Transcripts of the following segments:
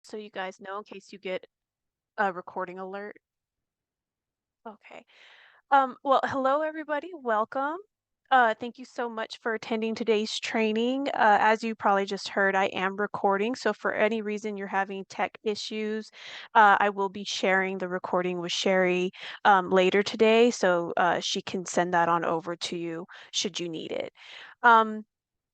So you guys know in case you get a recording alert. Okay. Well, hello everybody. Welcome. Thank you so much for attending today's training. As you probably just heard, I am recording. So for any reason you're having tech issues, I will be sharing the recording with Sherry later today. So she can send that on over to you should you need it. Um,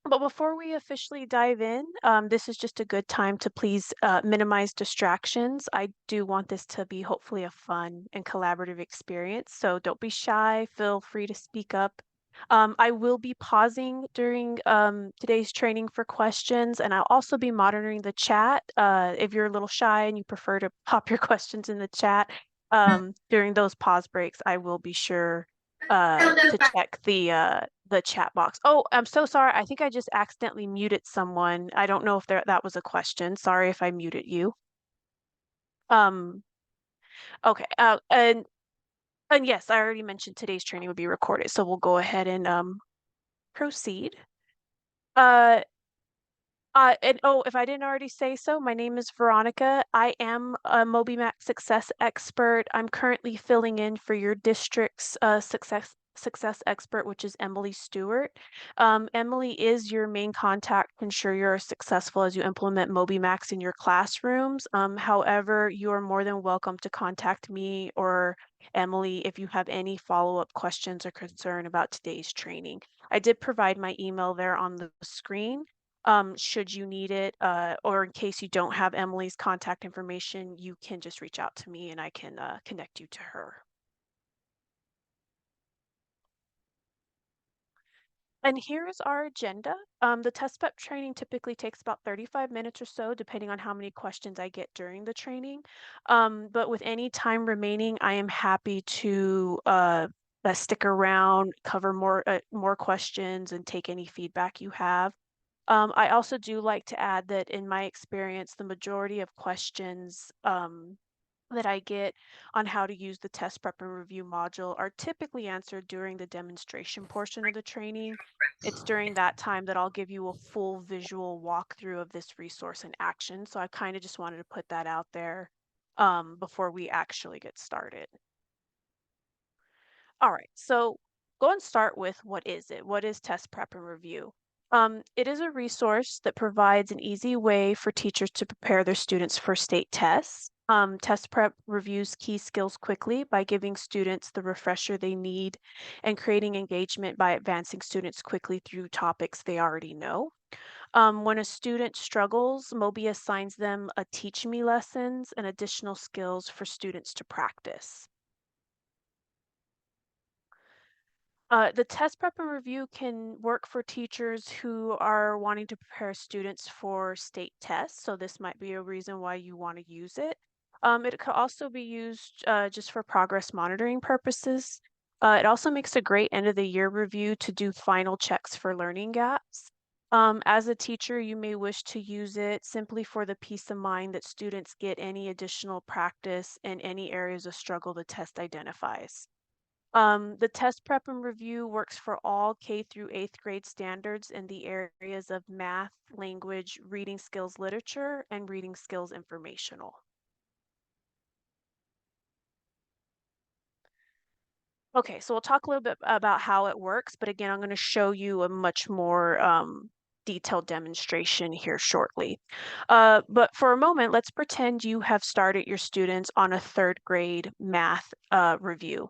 but before we officially dive in, this is just a good time to please minimize distractions. I do want this to be hopefully a fun and collaborative experience, so don't be shy. Feel free to speak up. I will be pausing during today's training for questions, and I'll also be monitoring the chat. If you're a little shy and you prefer to pop your questions in the chat during those pause breaks, I will be sure to check the chat box. Oh, I'm so sorry. I think I just accidentally muted someone. I don't know if that was a question. Sorry if I muted you. Um, okay. And yes, I already mentioned today's training would be recorded, so we'll go ahead and proceed. Uh, and oh, if I didn't already say so, my name is Veronica. I am a Moby success expert. I'm currently filling in for your district's success expert, which is Emily Stewart. Emily is your main contact to ensure you're successful as you implement Moby Max in your classrooms. However, you are more than welcome to contact me or Emily if you have any follow-up questions or concern about today's training. I did provide my email there on the screen should you need it, or in case you don't have Emily's contact information, you can just reach out to me and I can connect you to her. And here's our agenda. The test prep training typically takes about 35 minutes or so, depending on how many questions I get during the training. But with any time remaining, I am happy to stick around, cover more questions, and take any feedback you have. I also do like to add that in my experience, the majority of questions that I get on how to use the test prep and review module are typically answered during the demonstration portion of the training. It's during that time that I'll give you a full visual walkthrough of this resource in action. So I kind of just wanted to put that out there before we actually get started. All right, so go and start with what is it? What is test prep and review? It is a resource that provides an easy way for teachers to prepare their students for state tests. Test prep reviews key skills quickly by giving students the refresher they need and creating engagement by advancing students quickly through topics they already know. When a student struggles, Moby assigns them a Teach Me lessons and additional skills for students to practice. The test prep and review can work for teachers who are wanting to prepare students for state tests. So this might be a reason why you want to use it. It could also be used just for progress monitoring purposes. It also makes a great end of the year review to do final checks for learning gaps. As a teacher, you may wish to use it simply for the peace of mind that students get any additional practice in any areas of struggle the test identifies. The test prep and review works for all K through 8th grade standards in the areas of math, language, reading skills literature, and reading skills informational. Okay, so we'll talk a little bit about how it works, but again, I'm going to show you a much more detailed demonstration here shortly. But for a moment, let's pretend you have started your students on a 3rd grade math review.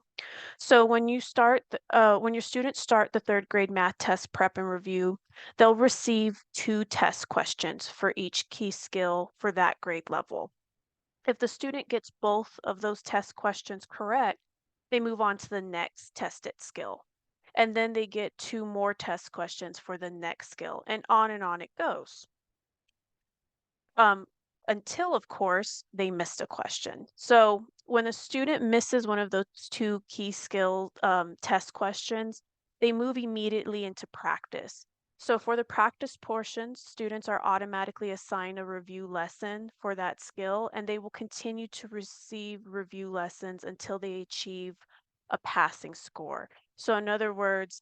So when your students start the 3rd grade math test prep and review, they'll receive 2 test questions for each key skill for that grade level. If the student gets both of those test questions correct, they move on to the next tested skill. And then they get 2 more test questions for the next skill, and on it goes. Um, until, of course, they missed a question. So when a student misses one of those 2 key skill test questions, they move immediately into practice. So for the practice portions, students are automatically assigned a review lesson for that skill, and they will continue to receive review lessons until they achieve a passing score. So in other words,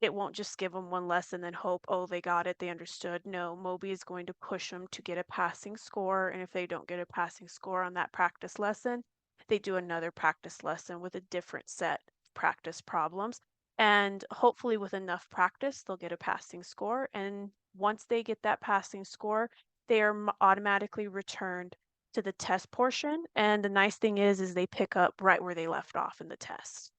it won't just give them one lesson and hope, oh, they got it, they understood. No, Moby is going to push them to get a passing score. And if they don't get a passing score on that practice lesson, they do another practice lesson with a different set of practice problems. And hopefully with enough practice, they'll get a passing score. And once they get that passing score, they are automatically returned to the test portion. And the nice thing is they pick up right where they left off in the test.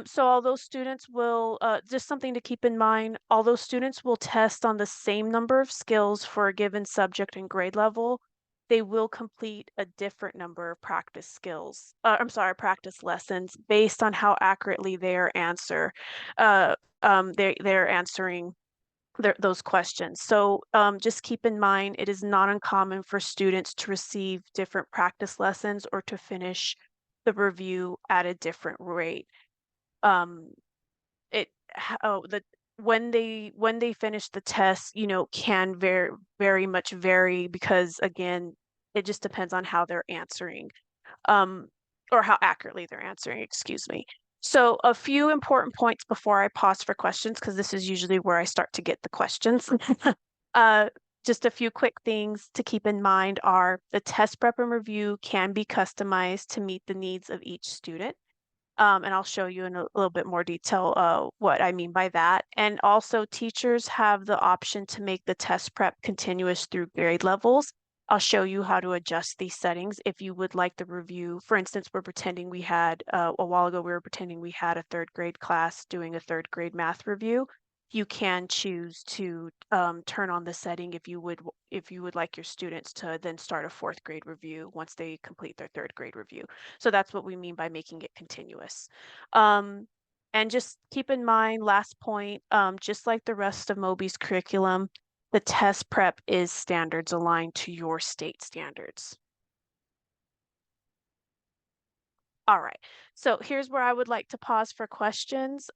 So although students will, just something to keep in mind, although students will test on the same number of skills for a given subject and grade level, they will complete a different number of practice skills. I'm sorry, practice lessons based on how accurately uh, they're answering those questions. So just keep in mind, it is not uncommon for students to receive different practice lessons or to finish the review at a different rate. Um, it oh, the when they finish the test, can very much vary because again, it just depends on how they're answering, um, or how accurately they're answering, excuse me. So a few important points before I pause for questions, because this is usually where I start to get the questions. Uh, just a few quick things to keep in mind are the test prep and review can be customized to meet the needs of each student. And I'll show you in a little bit more detail what I mean by that. And also, teachers have the option to make the test prep continuous through grade levels. I'll show you how to adjust these settings if you would like the review. For instance, we're pretending we had, a while ago, we were pretending we had a third grade class doing a third grade math review. You can choose to turn on the setting if you would like your students to then start a fourth grade review once they complete their third grade review. So that's what we mean by making it continuous. Um, and just keep in mind, last point, just like the rest of Moby's curriculum, the test prep is standards aligned to your state standards. All right, so here's where I would like to pause for questions.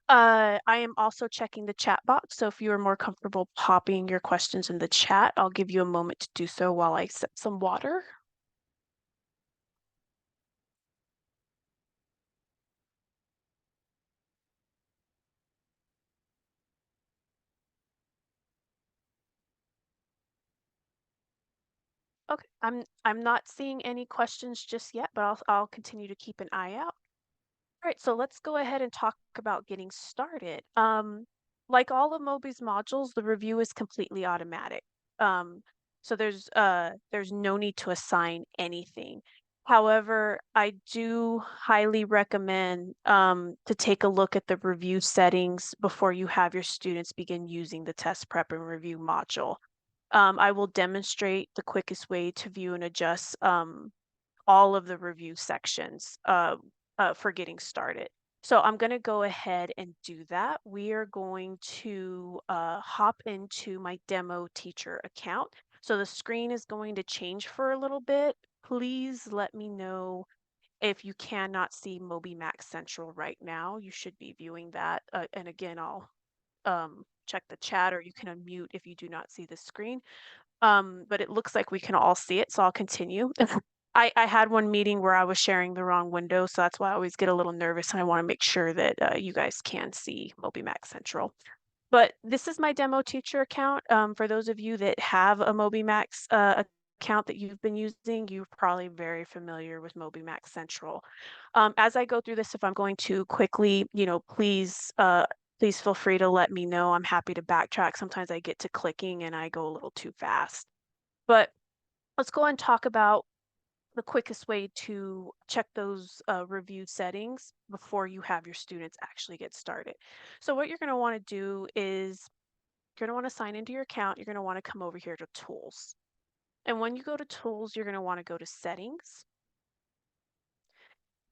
I am also checking the chat box, so if you are more comfortable popping your questions in the chat, I'll give you a moment to do so while I sip some water. Okay, I'm not seeing any questions just yet, but I'll continue to keep an eye out. All right, so let's go ahead and talk about getting started. Like all of Moby's modules, the review is completely automatic. So there's no need to assign anything. However, I do highly recommend to take a look at the review settings before you have your students begin using the test prep and review module. I will demonstrate the quickest way to view and adjust all of the review sections for getting started. So I'm going to go ahead and do that. We are going to hop into my demo teacher account. So the screen is going to change for a little bit. Please let me know if you cannot see Moby Max Central right now. You should be viewing that. And again, I'll check the chat or you can unmute if you do not see the screen. But it looks like we can all see it, so I'll continue. I had one meeting where I was sharing the wrong window, so that's why I always get a little nervous and I want to make sure that you guys can see Moby Max Central. But this is my demo teacher account. For those of you that have a Moby Max account that you've been using, you're probably very familiar with Moby Max Central. As I go through this, if I'm going to quickly, please feel free to let me know. I'm happy to backtrack. Sometimes I get to clicking and I go a little too fast. But let's go and talk about the quickest way to check those review settings before you have your students actually get started. So what you're going to want to do is you're going to want to sign into your account. You're going to want to come over here to Tools. And when you go to Tools, you're going to want to go to Settings.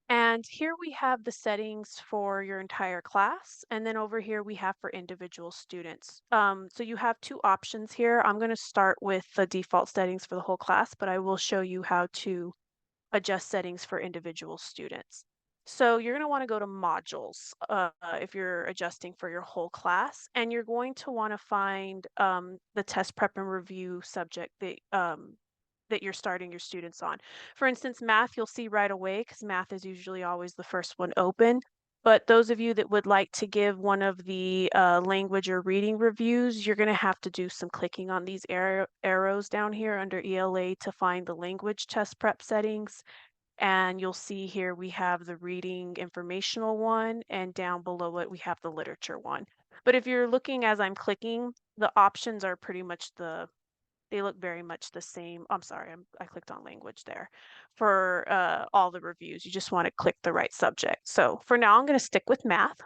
And here we have the settings for your entire class. And then over here we have for individual students. So you have two options here. I'm going to start with the default settings for the whole class, but I will show you how to adjust settings for individual students. So you're going to want to go to modules if you're adjusting for your whole class, and you're going to want to find the test prep and review subject that that you're starting your students on. For instance, math, you'll see right away because math is usually always the first one open. But those of you that would like to give one of the language or reading reviews, you're going to have to do some clicking on these arrows down here under ELA to find the language test prep settings. And you'll see here we have the reading informational one, and down below it we have the literature one. But if you're looking as I'm clicking, the options are pretty much they look very much the same. I'm sorry, I clicked on language there. For all the reviews, you just want to click the right subject. So for now, I'm going to stick with math.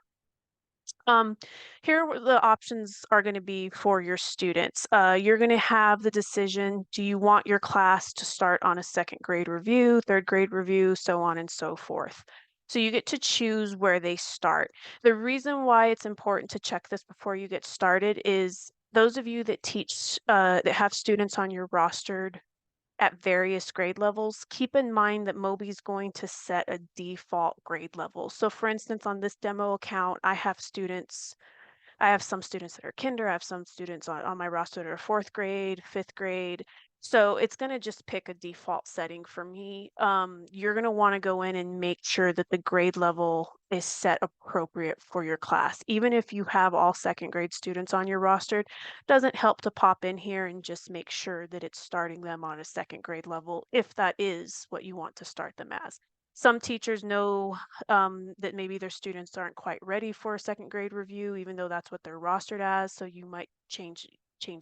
Um, Here the options are going to be for your students. You're going to have the decision, do you want your class to start on a second grade review, third grade review, so on and so forth. So you get to choose where they start. The reason why it's important to check this before you get started is those of you that teach, that have students on your rostered at various grade levels, keep in mind that Moby's going to set a default grade level. So for instance, on this demo account, I have some students that are kinder, I have some students on my roster that are fourth grade, fifth grade. So it's going to just pick a default setting for me. You're going to want to go in and make sure that the grade level is set appropriate for your class. Even if you have all second grade students on your roster, doesn't help to pop in here and just make sure that it's starting them on a second grade level if that is what you want to start them as. Some teachers know that maybe their students aren't quite ready for a second grade review, even though that's what they're rostered as. So you might change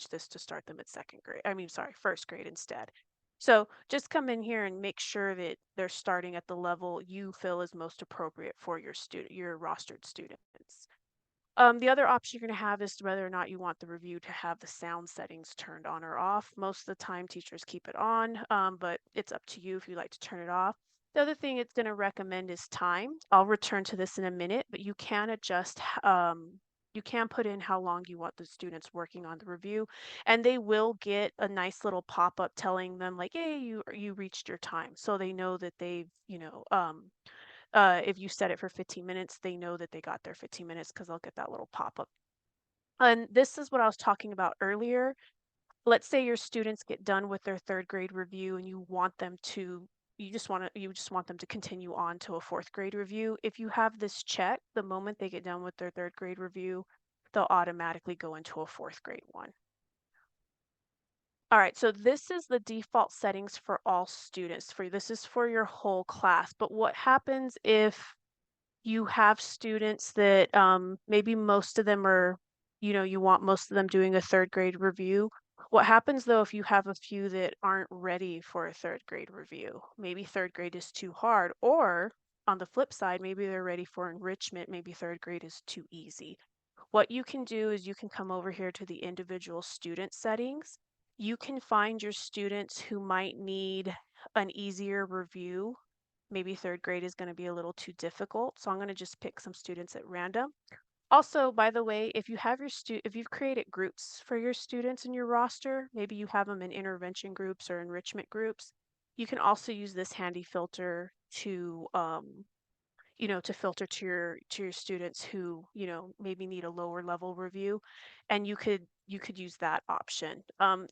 this to start them at second grade. I mean, sorry, first grade instead. So just come in here and make sure that they're starting at the level you feel is most appropriate for your rostered students. The other option you're going to have is whether or not you want the review to have the sound settings turned on or off. Most of the time, teachers keep it on, but it's up to you if you like to turn it off. The other thing it's going to recommend is time. I'll return to this in a minute, but you can adjust, you can put in how long you want the students working on the review, and they will get a nice little pop-up telling them like, hey, you reached your time. So they know that they've, if you set it for 15 minutes, they know that they got their 15 minutes because they'll get that little pop-up. And this is what I was talking about earlier. Let's say your students get done with their third grade review and you just want them to continue on to a fourth grade review. If you have this check, the moment they get done with their third grade review, they'll automatically go into a fourth grade one. All right, so this is the default settings for all students. This is for your whole class. But what happens if you have students that maybe most of them are, you want most of them doing a third grade review. What happens though if you have a few that aren't ready for a third grade review? Maybe third grade is too hard, or on the flip side, maybe they're ready for enrichment, maybe third grade is too easy. What you can do is you can come over here to the individual student settings. You can find your students who might need an easier review. Maybe third grade is going to be a little too difficult, so I'm going to just pick some students at random. Also, by the way, if if you've created groups for your students in your roster, maybe you have them in intervention groups or enrichment groups, you can also use this handy filter to to filter to your students who, maybe need a lower level review, and you could use that option.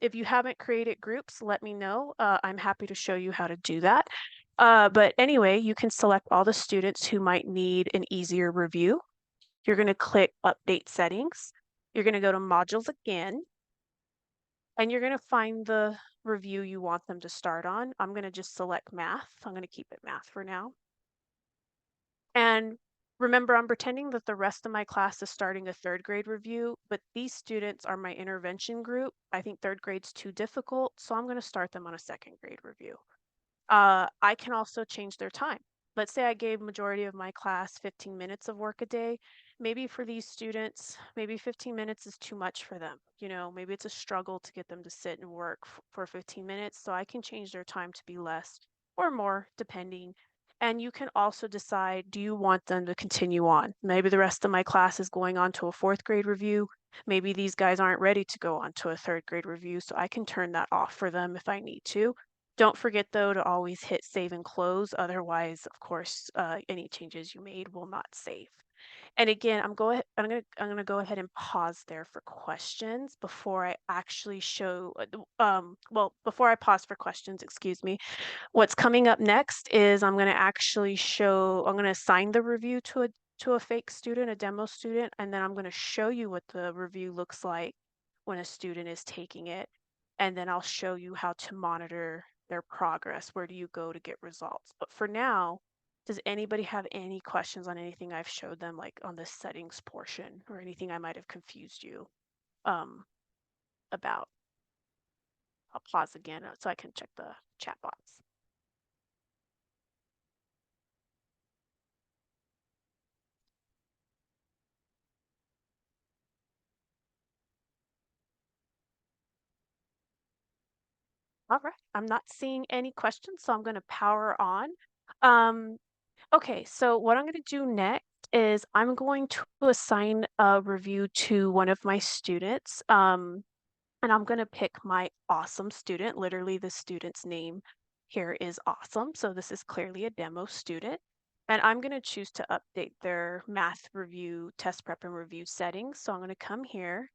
If you haven't created groups, let me know. I'm happy to show you how to do that. But anyway, you can select all the students who might need an easier review. You're going to click Update Settings. You're going to go to Modules again, and you're going to find the review you want them to start on. I'm going to just select Math. I'm going to keep it Math for now. And remember, I'm pretending that the rest of my class is starting a third grade review, but these students are my intervention group. I think third grade's too difficult, so I'm going to start them on a second grade review. I can also change their time. Let's say I gave majority of my class 15 minutes of work a day. Maybe for these students, maybe 15 minutes is too much for them. Maybe it's a struggle to get them to sit and work for 15 minutes. So I can change their time to be less or more, depending. And you can also decide, do you want them to continue on? Maybe the rest of my class is going on to a fourth grade review. Maybe these guys aren't ready to go on to a third grade review, so I can turn that off for them if I need to. Don't forget, though, to always hit save and close. Otherwise, of course, any changes you made will not save. And again, I'm gonna go ahead and pause there for questions before I actually show well, before I pause for questions, excuse me. What's coming up next is I'm gonna assign the review to a fake student, a demo student, and then I'm gonna show you what the review looks like when a student is taking it. And then I'll show you how to monitor their progress. Where do you go to get results? But for now, does anybody have any questions on anything I've showed them, like on the settings portion or anything I might have confused you um, about? I'll pause again so I can check the chat box. All right, I'm not seeing any questions, so I'm going to power on. Um, okay, so what I'm going to do next is I'm going to assign a review to one of my students. And I'm going to pick my awesome student. Literally, the student's name here is awesome. So this is clearly a demo student. And I'm going to choose to update their math review, test prep and review settings. So I'm going to come here.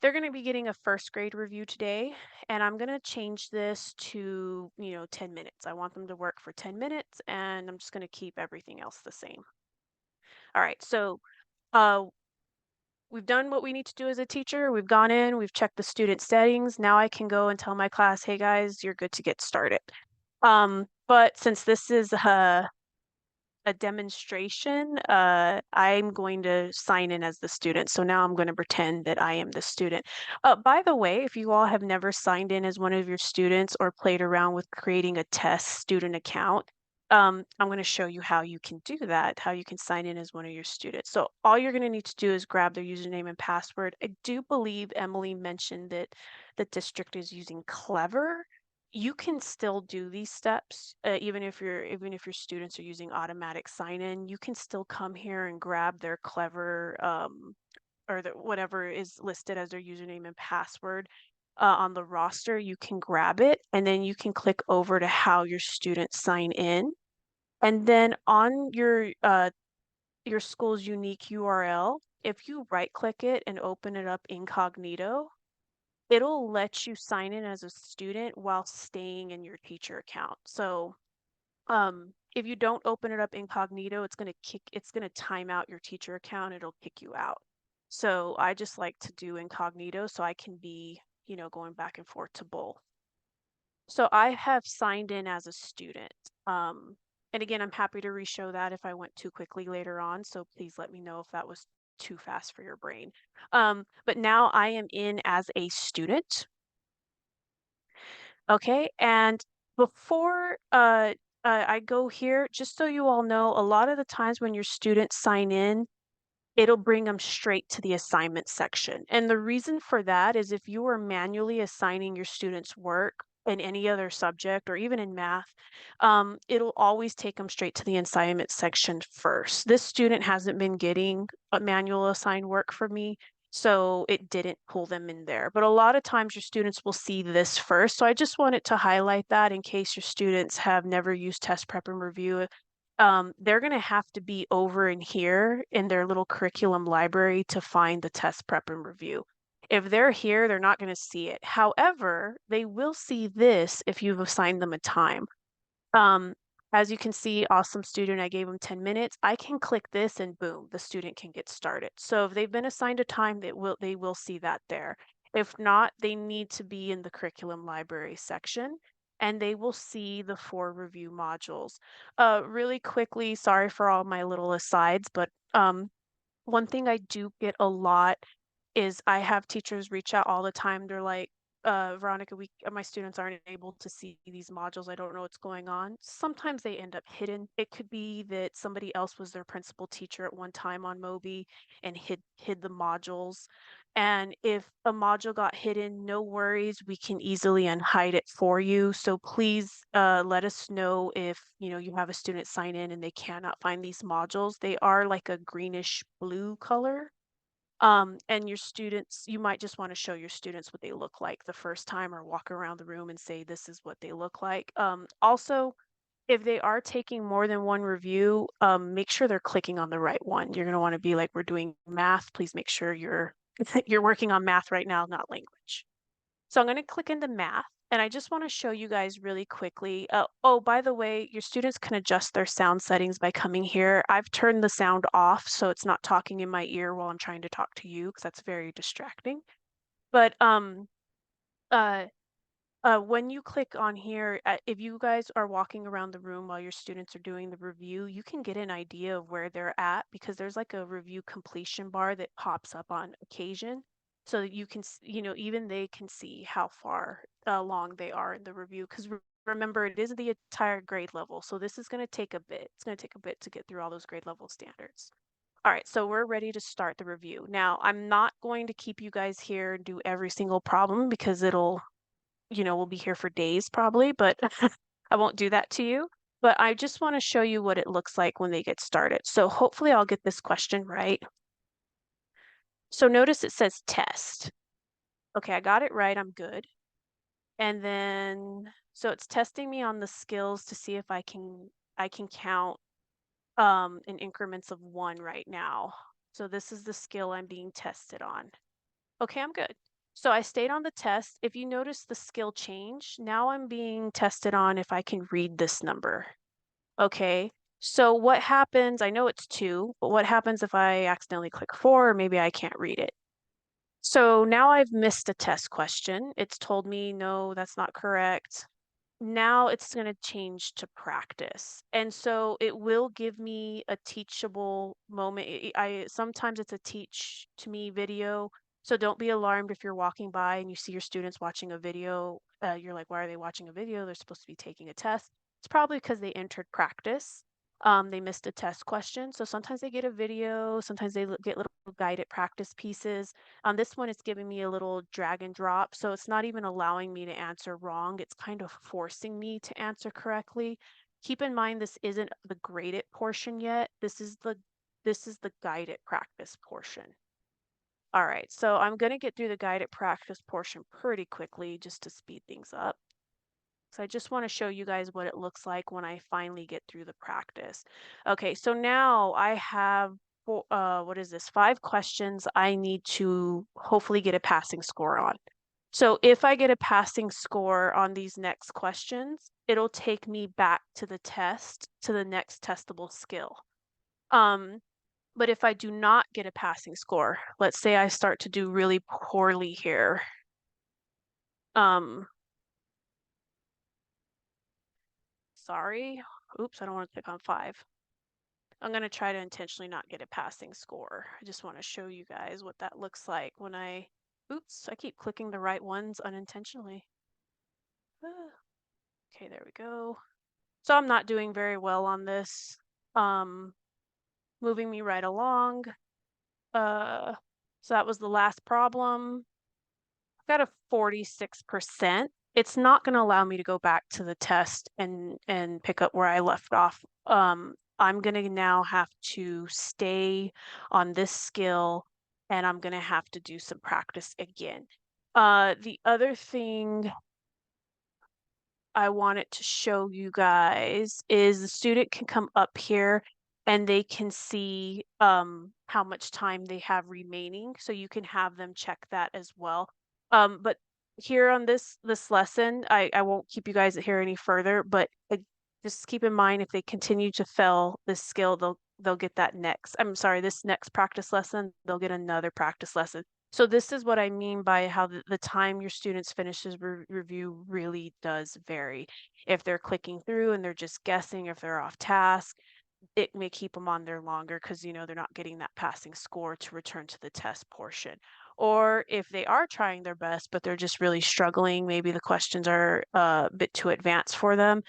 They're going to be getting a first grade review today, and I'm going to change this to, 10 minutes. I want them to work for 10 minutes, and I'm just going to keep everything else the same. All right, so uh, we've done what we need to do as a teacher. We've gone in, we've checked the student settings. Now I can go and tell my class, hey guys, you're good to get started. But since this is a demonstration, I'm going to sign in as the student. So now I'm going to pretend that I am the student. By the way, if you all have never signed in as one of your students or played around with creating a test student account, I'm going to show you how you can do that, how you can sign in as one of your students. So all you're going to need to do is grab their username and password. I do believe Emily mentioned that the district is using Clever. You can still do these steps, even if your students are using automatic sign-in. You can still come here and grab their Clever or whatever is listed as their username and password on the roster. You can grab it, and then you can click over to how your students sign in, and then on your school's unique URL, if you right-click it and open it up incognito, it'll let you sign in as a student while staying in your teacher account. So if you don't open it up incognito, it's gonna time out your teacher account. It'll kick you out. So I just like to do incognito so I can be, going back and forth to both. So I have signed in as a student. And again, I'm happy to re-show that if I went too quickly later on. So please let me know if that was too fast for your brain. But now I am in as a student. Okay, and before I go here, just so you all know, a lot of the times when your students sign in, it'll bring them straight to the assignment section. And the reason for that is if you are manually assigning your students work in any other subject or even in math, it'll always take them straight to the assignment section first. This student hasn't been getting a manual assigned work from me, so it didn't pull them in there. But a lot of times your students will see this first. So I just wanted to highlight that in case your students have never used test prep and review. They're going to have to be over in here in their little curriculum library to find the test prep and review. If they're here, they're not going to see it. However, they will see this if you've assigned them a time. Um, as you can see, awesome student, I gave them 10 minutes. I can click this and boom, the student can get started. So if they've been assigned a time, they will see that there. If not, they need to be in the curriculum library section and they will see the 4 review modules. Really quickly, sorry for all my little asides, but one thing I do get a lot is I have teachers reach out all the time. They're like, Veronica, my students aren't able to see these modules. I don't know what's going on. Sometimes they end up hidden. It could be that somebody else was their principal teacher at one time on Moby and hid the modules. And if a module got hidden, no worries, we can easily unhide it for you. So please let us know if you have a student sign in and they cannot find these modules. They are like a greenish blue color. And your students, you might just want to show your students what they look like the first time or walk around the room and say, this is what they look like. Also, if they are taking more than one review, make sure they're clicking on the right one. You're gonna wanna be like, "We're doing math, please make sure you're you're working on math right now, not language." So I'm gonna click into math, and I just wanna show you guys really quickly. Oh, by the way, your students can adjust their sound settings by coming here. I've turned the sound off, so it's not talking in my ear while I'm trying to talk to you, because that's very distracting. But, uh when you click on here, if you guys are walking around the room while your students are doing the review, you can get an idea of where they're at because there's like a review completion bar that pops up on occasion. So that you can, even they can see how far along they are in the review. Because remember, it is the entire grade level. So this is going to take a bit. It's going to take a bit to get through all those grade level standards. All right, so we're ready to start the review. Now, I'm not going to keep you guys here and do every single problem because we'll be here for days probably, but I won't do that to you. But I just want to show you what it looks like when they get started. So hopefully I'll get this question right. So notice it says test. Okay, I got it right. I'm good. And then so it's testing me on the skills to see if I can count in increments of 1 right now. So this is the skill I'm being tested on. Okay, I'm good. So I stayed on the test. If you notice the skill change, now I'm being tested on if I can read this number. Okay. So what happens? I know it's 2, but what happens if I accidentally click 4 or maybe I can't read it? So now I've missed a test question. It's told me, no, that's not correct. Now it's going to change to practice. And so it will give me a teachable moment. Sometimes it's a teach to me video. So don't be alarmed if you're walking by and you see your students watching a video. You're like, why are they watching a video? They're supposed to be taking a test. It's probably because they entered practice. They missed a test question. So sometimes they get a video, sometimes they get little guided practice pieces. On this one, it's giving me a little drag and drop, so it's not even allowing me to answer wrong. It's kind of forcing me to answer correctly. Keep in mind, this isn't the graded portion yet. This is the guided practice portion. All right, so I'm going to get through the guided practice portion pretty quickly just to speed things up. So I just want to show you guys what it looks like when I finally get through the practice. Okay, so now I have, what is this, 5 questions I need to hopefully get a passing score on. So if I get a passing score on these next questions, it'll take me back to the test, to the next testable skill. But if I do not get a passing score, let's say I start to do really poorly here, um, sorry, oops, I don't want to click on 5. I'm going to try to intentionally not get a passing score. I just want to show you guys what that looks like when oops, I keep clicking the right ones unintentionally. Ah, okay, there we go. So I'm not doing very well on this. Um, moving me right along. So that was the last problem. Got a 46%. It's not going to allow me to go back to the test and pick up where I left off. I'm going to now have to stay on this skill and I'm going to have to do some practice again. The other thing I wanted to show you guys is the student can come up here and they can see how much time they have remaining. So you can have them check that as well. But here on this lesson, I won't keep you guys here any further, but just keep in mind if they continue to fail this skill, they'll get that next. I'm sorry, this next practice lesson, they'll get another practice lesson. So this is what I mean by how the time your students finish this review really does vary. If they're clicking through and they're just guessing, if they're off task, it may keep them on there longer because they're not getting that passing score to return to the test portion. Or if they are trying their best, but they're just really struggling, maybe the questions are a bit too advanced for them,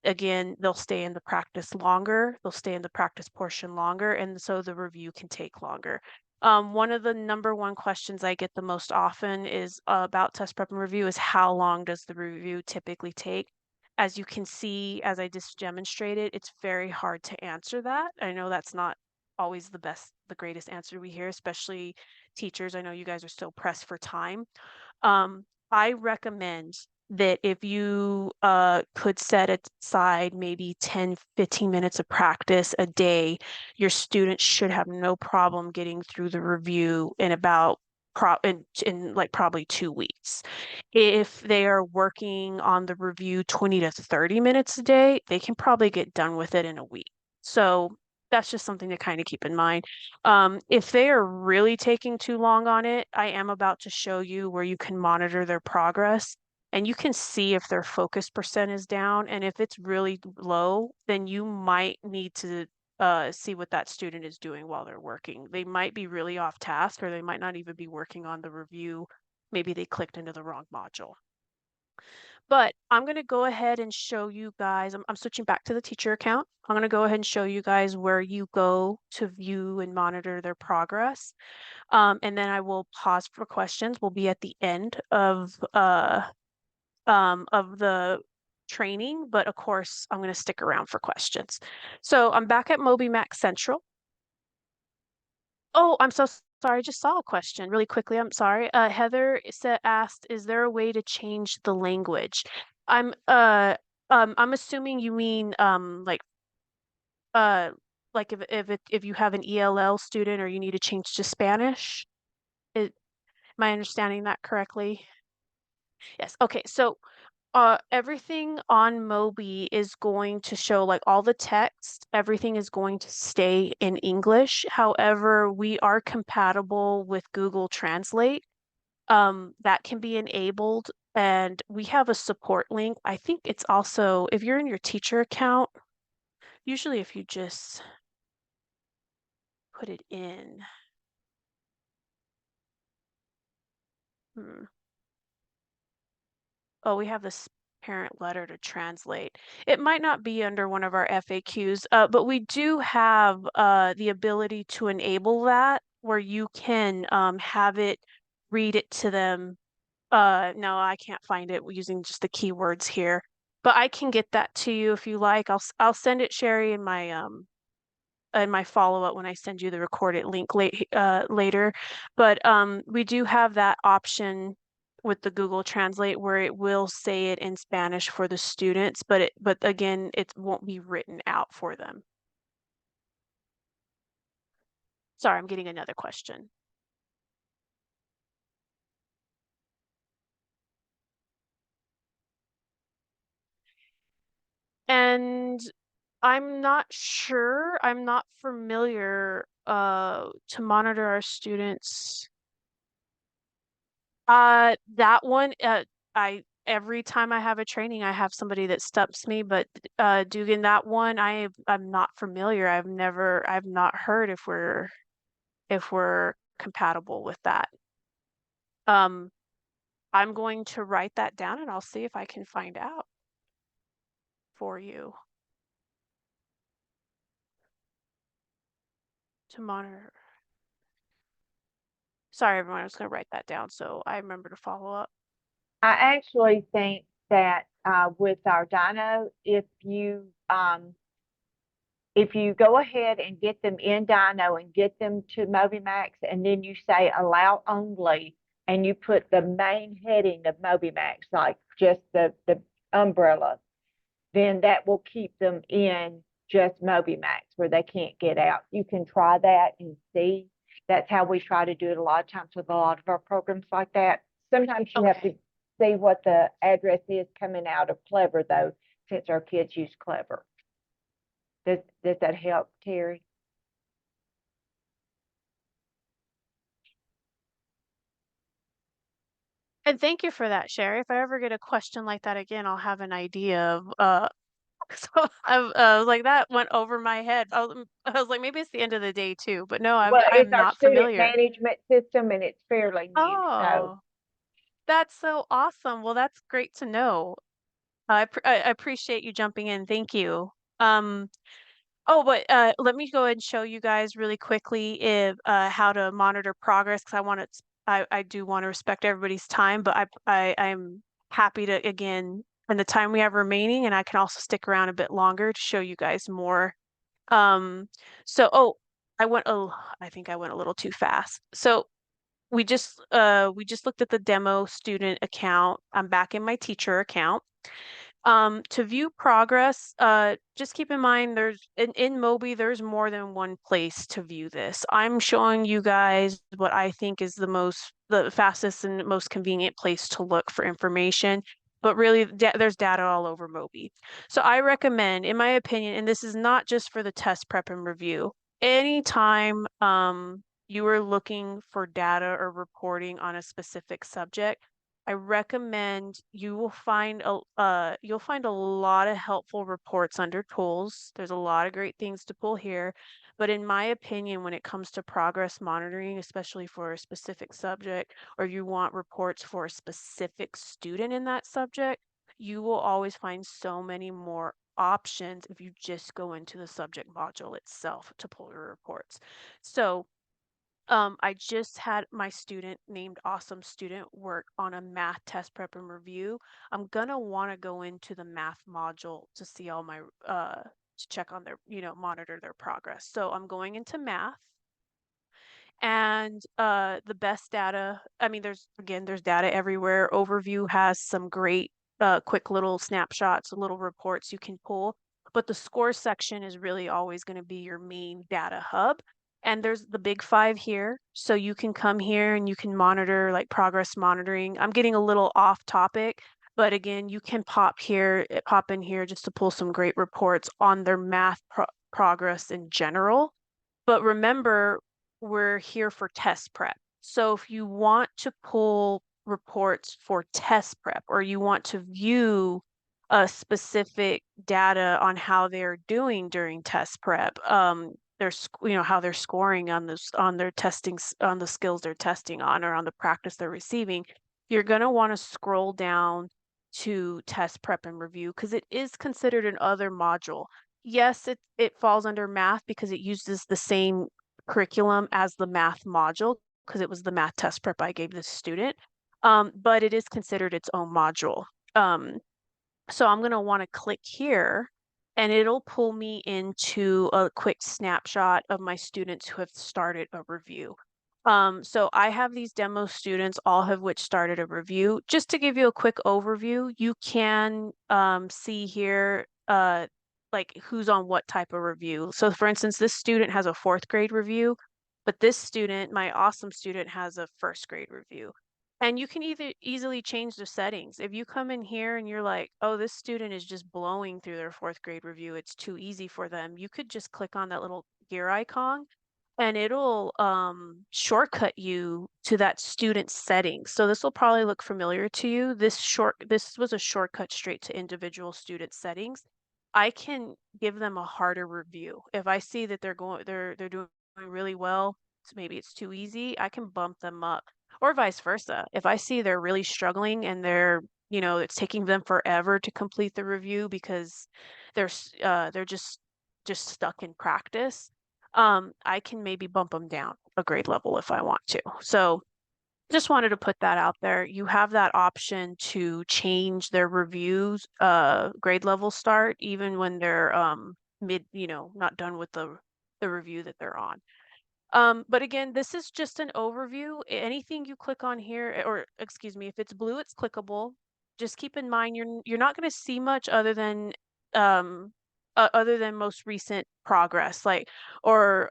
again, they'll stay in the practice longer, they'll stay in the practice portion longer, and so the review can take longer. One of the number one questions I get the most often is about test prep and review is how long does the review typically take? As you can see, as I just demonstrated, it's very hard to answer that. I know that's not always the greatest answer we hear, especially teachers. I know you guys are so pressed for time. I recommend that if you could set aside maybe 10, 15 minutes of practice a day, your students should have no problem getting through the review in about in like probably 2 weeks. If they are working on the review 20 to 30 minutes a day, they can probably get done with it in a week. So that's just something to kind of keep in mind. If they are really taking too long on it, I am about to show you where you can monitor their progress and you can see if their focus percent is down. And if it's really low, then you might need to see what that student is doing while they're working. They might be really off task or they might not even be working on the review. Maybe they clicked into the wrong module. But I'm going to go ahead and show you guys, I'm switching back to the teacher account. I'm going to go ahead and show you guys where you go to view and monitor their progress. And then I will pause for questions. We'll be at the end of the training, but of course, I'm going to stick around for questions. So I'm back at Moby Max Central. Oh, I'm so sorry. I just saw a question really quickly. I'm sorry. Heather asked, "Is there a way to change the language?" I'm I'm assuming you mean uh like if you have an ELL student or you need to change to Spanish. Am I understanding that correctly? Yes. Okay. So everything on Moby is going to show like all the text, everything is going to stay in English. However, we are compatible with Google Translate. That can be enabled, and we have a support link. I think it's also, if you're in your teacher account, usually if you just put it in. Hmm. Oh, we have this parent letter to translate. It might not be under one of our FAQs, but we do have the ability to enable that where you can have it read it to them. No, I can't find it using just the keywords here, but I can get that to you if you like. I'll send it, Sherry, in my follow-up when I send you the recorded link later. But we do have that option with the Google Translate where it will say it in Spanish for the students, but again, it won't be written out for them. Sorry, I'm getting another question. And I'm not sure, I'm not familiar to monitor our students. That one, I every time I have a training, I have somebody that stumps me, but Dugan, that one I'm not familiar. I've not heard if we're compatible with that. Um, I'm going to write that down and I'll see if I can find out for you to monitor. Sorry, everyone, I was going to write that down so I remember to follow up. I actually think that with our dyno, if you go ahead and get them in dyno and get them to MobyMax, and then you say allow only, and you put the main heading of MobyMax, like just the umbrella, then that will keep them in just MobyMax where they can't get out. You can try that and see. That's how we try to do it a lot of times with a lot of our programs like that. Sometimes you have to see what the address is coming out of Clever, though, since our kids use Clever. Does that help, Terry? And thank you for that, Sherry. If I ever get a question like that again, I'll have an idea of so I was like that went over my head. I was like, maybe it's the end of the day too, but no, Well, it's I'm our not student familiar. management system and it's fairly new. So, Oh, that's so awesome. Well, that's great to know. I appreciate you jumping in. Thank you. Um, oh, but let me go ahead and show you guys really quickly if how to monitor progress because I do want to respect everybody's time, but I'm happy to again in the time we have remaining, and I can also stick around a bit longer to show you guys more. Um, so oh, I think I went a little too fast. So we just looked at the demo student account. I'm back in my teacher account. To view progress, just keep in mind in Moby, there's more than one place to view this. I'm showing you guys what I think is the fastest and most convenient place to look for information, but really there's data all over Moby. So I recommend, in my opinion, and this is not just for the test prep and review, anytime you are looking for data or reporting on a specific subject, I recommend you'll find a lot of helpful reports under tools. There's a lot of great things to pull here, but in my opinion, when it comes to progress monitoring, especially for a specific subject, or you want reports for a specific student in that subject, you will always find so many more options if you just go into the subject module itself to pull your reports. So I just had my student named Awesome Student work on a math test prep and review. I'm gonna want to go into the math module to see all my to check on their, monitor their progress. So I'm going into math and the best data, I mean, there's data everywhere. Overview has some great quick little snapshots, little reports you can pull, but the score section is really always going to be your main data hub. And there's the big five here. So you can come here and you can monitor like progress monitoring. I'm getting a little off topic, but again, you can pop in here just to pull some great reports on their progress in general. But remember, we're here for test prep. So if you want to pull reports for test prep or you want to view a specific data on how they're doing during test prep, how they're scoring on this on their on the skills they're testing on or on the practice they're receiving, you're going to want to scroll down to test prep and review because it is considered an other module. Yes, it falls under math because it uses the same curriculum as the math module because it was the math test prep I gave this student. But it is considered its own module. So I'm going to want to click here and it'll pull me into a quick snapshot of my students who have started a review. So I have these demo students, all of which started a review. Just to give you a quick overview, you can see here like who's on what type of review. So for instance, this student has a fourth grade review, but this student, my awesome student, has a first grade review. And you can either easily change the settings. If you come in here and you're like, oh, this student is just blowing through their fourth grade review, it's too easy for them, you could just click on that little gear icon and it'll shortcut you to that student settings. So this will probably look familiar to you. This was a shortcut straight to individual student settings. I can give them a harder review. If I see that they're doing really well, so maybe it's too easy, I can bump them up. Or vice versa. If I see they're really struggling and it's taking them forever to complete the review because they're just stuck in practice, I can maybe bump them down a grade level if I want to. So just wanted to put that out there. You have that option to change their reviews, grade level start, even when they're not done with the review that they're on. But again, this is just an overview. Anything you click on here, or excuse me, if it's blue, it's clickable. Just keep in mind you're not going to see much um other than most recent progress, like or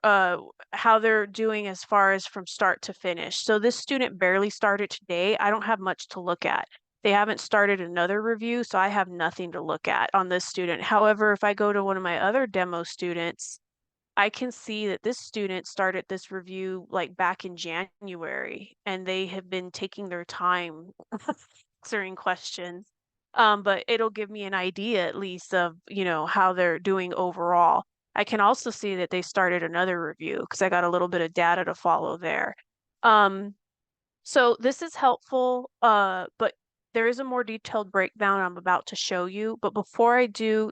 how they're doing as far as from start to finish. So this student barely started today. I don't have much to look at. They haven't started another review, so I have nothing to look at on this student. However, if I go to one of my other demo students, I can see that this student started this review like back in January, and they have been taking their time answering questions. But it'll give me an idea at least of, how they're doing overall. I can also see that they started another review because I got a little bit of data to follow there. Um, so this is helpful, but there is a more detailed breakdown I'm about to show you. But before I do,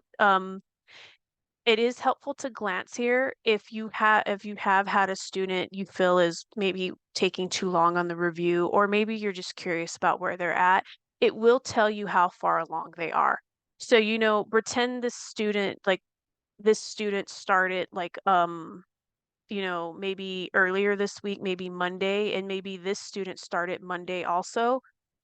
it is helpful to glance here if you have had a student you feel is maybe taking too long on the review, or maybe you're just curious about where they're at. It will tell you how far along they are. So, pretend this student started like maybe earlier this week, maybe Monday, and maybe this student started Monday also,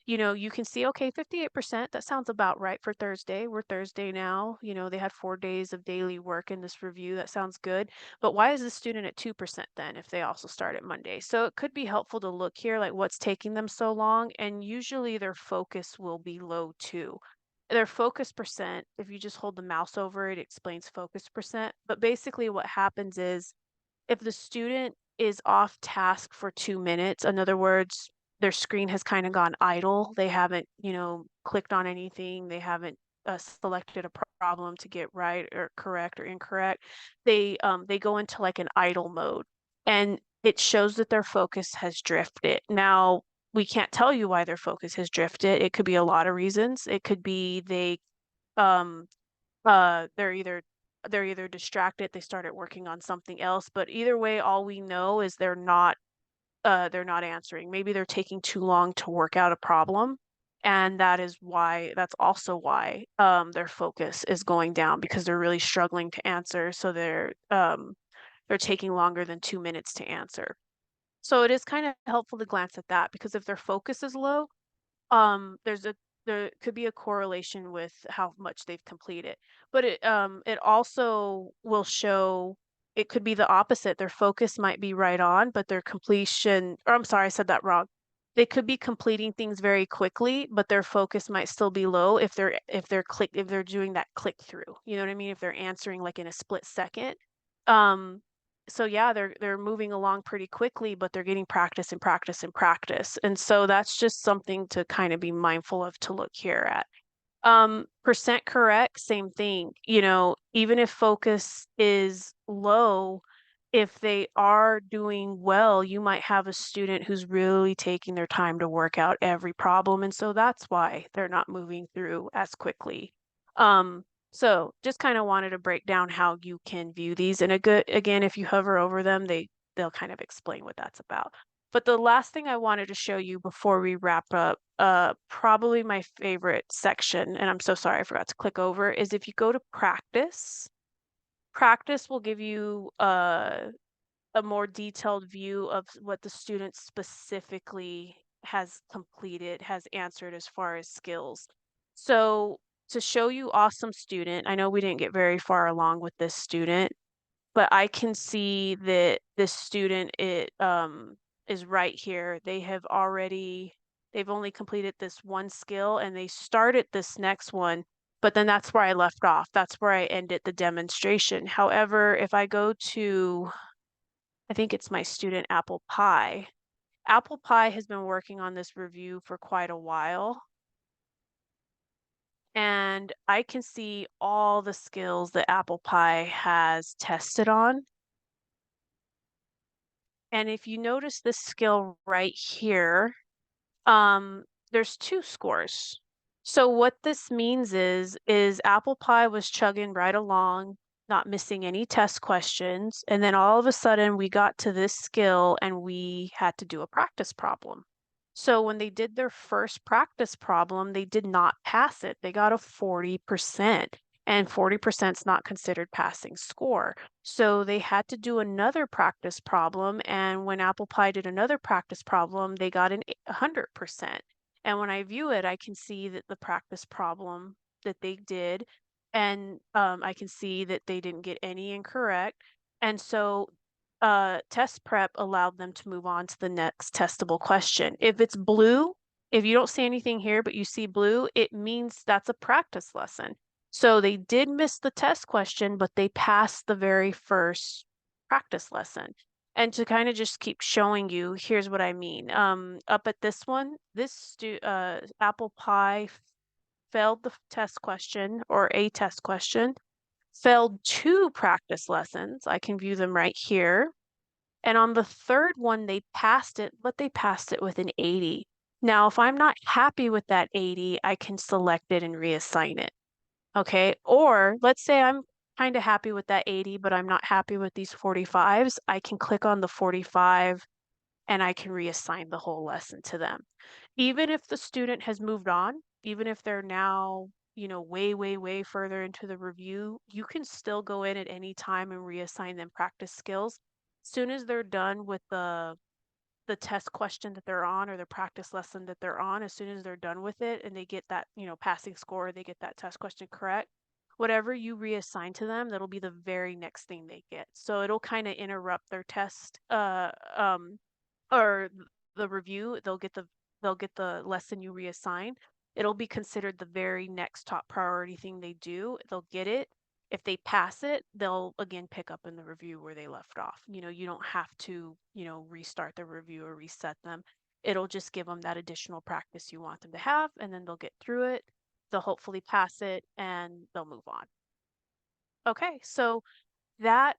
you can see, okay, 58%, that sounds about right for Thursday. We're Thursday now. They had 4 days of daily work in this review. That sounds good. But why is the student at 2% then if they also start at Monday? So it could be helpful to look here, like what's taking them so long. And usually their focus will be low too. Their focus percent, if you just hold the mouse over it, it explains focus percent. But basically what happens is if the student is off task for 2 minutes, in other words, their screen has kinda gone idle, they haven't, clicked on anything, they haven't, selected a problem to get right or correct or incorrect, they go into, like, an idle mode, and it shows that their focus has drifted. Now, we can't tell you why their focus has drifted, it could be a lot of reasons, it could be um uh, they're either they're either distracted, they started working on something else, but either way, all we know is they're not answering. Maybe they're taking too long to work out a problem, and that's also why, their focus is going down because they're really struggling to answer, so they're taking longer than 2 minutes to answer. So it is kinda helpful to glance at that because if their focus is low, there could be a correlation with how much they've completed, but it also will show it could be the opposite. Their focus might be right on, but their completion or I'm sorry, I said that wrong. They could be completing things very quickly, but their focus might still be low if they're doing that click through. You know what I mean? If they're answering like in a split second. Um, so yeah, they're moving along pretty quickly, but they're getting practice and practice and practice. And so that's just something to kind of be mindful of to look here at. Percent correct, same thing. Even if focus is low, if they are doing well, you might have a student who's really taking their time to work out every problem. And so that's why they're not moving through as quickly. Um, so just kind of wanted to break down how you can view these. And again, if you hover over them, they'll kind of explain what that's about. But the last thing I wanted to show you before we wrap up, probably my favorite section, and I'm so sorry I forgot to click over, is if you go to practice, practice will give you a more detailed view of what the student specifically has completed, has answered as far as skills. So to show you awesome student, I know we didn't get very far along with this student, but I can see that this student is right here. They've only completed this one skill and they started this next one, but then that's where I left off. That's where I ended the demonstration. However, if I go to, I think it's my student Apple Pie. Apple Pie has been working on this review for quite a while, and I can see all the skills that Apple Pie has tested on. And if you notice this skill right here, there's 2 scores. So what this means is Apple Pie was chugging right along, not missing any test questions, and then all of a sudden we got to this skill and we had to do a practice problem. So when they did their first practice problem, they did not pass it. They got a 40%, and 40% is not considered passing score. So they had to do another practice problem, and when Apple Pie did another practice problem, they got 100%. And when I view it, I can see that the practice problem that they did, and I can see that they didn't get any incorrect. And so test prep allowed them to move on to the next testable question. If it's blue, if you don't see anything here, but you see blue, it means that's a practice lesson. So they did miss the test question, but they passed the very first practice lesson. And to kind of just keep showing you, here's what I mean. Up at this one, Apple Pie failed the test question or a test question, failed 2 practice lessons. I can view them right here. And on the 3rd one, they passed it, but they passed it with an 80. Now, if I'm not happy with that 80, I can select it and reassign it. Okay. Or let's say I'm kind of happy with that 80, but I'm not happy with these 45s. I can click on the 45 and I can reassign the whole lesson to them. Even if the student has moved on, even if they're now, way, way, way further into the review, you can still go in at any time and reassign them practice skills. Soon as they're done with the test question that they're on or the practice lesson that they're on, as soon as they're done with it and they get that, passing score, they get that test question correct, whatever you reassign to them, that'll be the very next thing they get. So it'll kind of interrupt their test or the review. They'll get the lesson you reassign. It'll be considered the very next top priority thing they do. They'll get it. If they pass it, they'll again pick up in the review where they left off. You don't have to, restart the review or reset them. It'll just give them that additional practice you want them to have, and then they'll get through it. They'll hopefully pass it and they'll move on. Okay, so that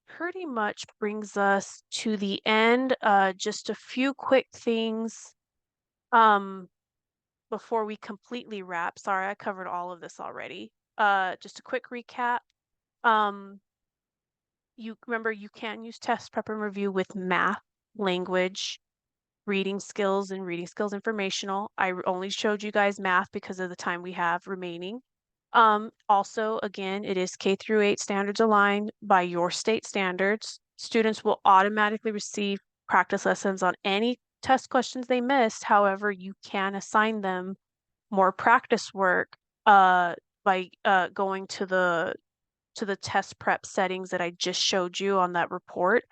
pretty much brings us to the end. Just a few quick things um, before we completely wrap. Sorry, I covered all of this already. Just a quick recap. Um, you remember you can use test prep and review with math, language, reading skills, and reading skills informational. Only showed you guys math because of the time we have remaining. Also, again, it is K through 8 standards aligned by your state standards. Students will automatically receive practice lessons on any test questions they missed. However, you can assign them more practice work by going to the test prep settings that I just showed you on that report.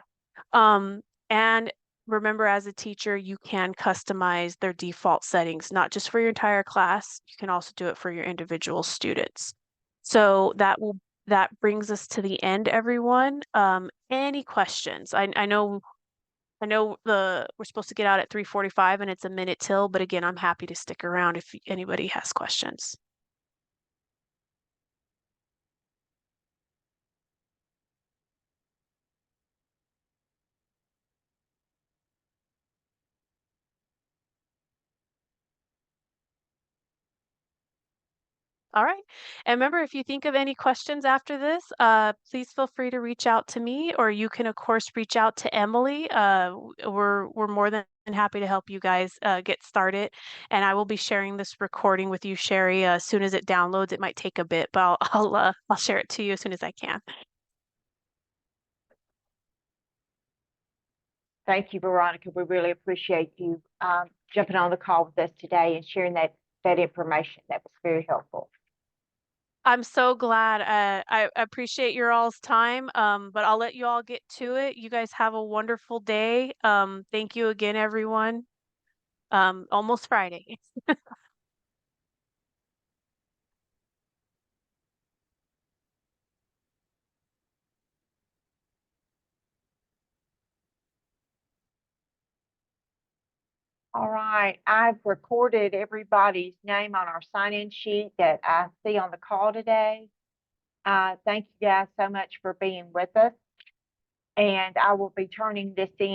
And remember, as a teacher, you can customize their default settings, not just for your entire class. You can also do it for your individual students. So that brings us to the end, everyone. Any questions? I know we're supposed to get out at 3:45 and it's a minute till, but again, I'm happy to stick around if anybody has questions. All right. And remember, if you think of any questions after this, please feel free to reach out to me, or you can, of course, reach out to Emily. We're more than happy to help you guys get started. And I will be sharing this recording with you, Sherry, as soon as it downloads. It might take a bit, but I'll share it to you as soon as I can. Thank you, Veronica. We really appreciate you jumping on the call with us today and sharing that information. That was very helpful. I'm so glad. I appreciate your all's time. But I'll let you all get to it. You guys have a wonderful day. Thank you again, everyone. Almost Friday. All right. I've recorded everybody's name on our sign-in sheet that I see on the call today. Thank you guys so much for being with us. And I will be turning this in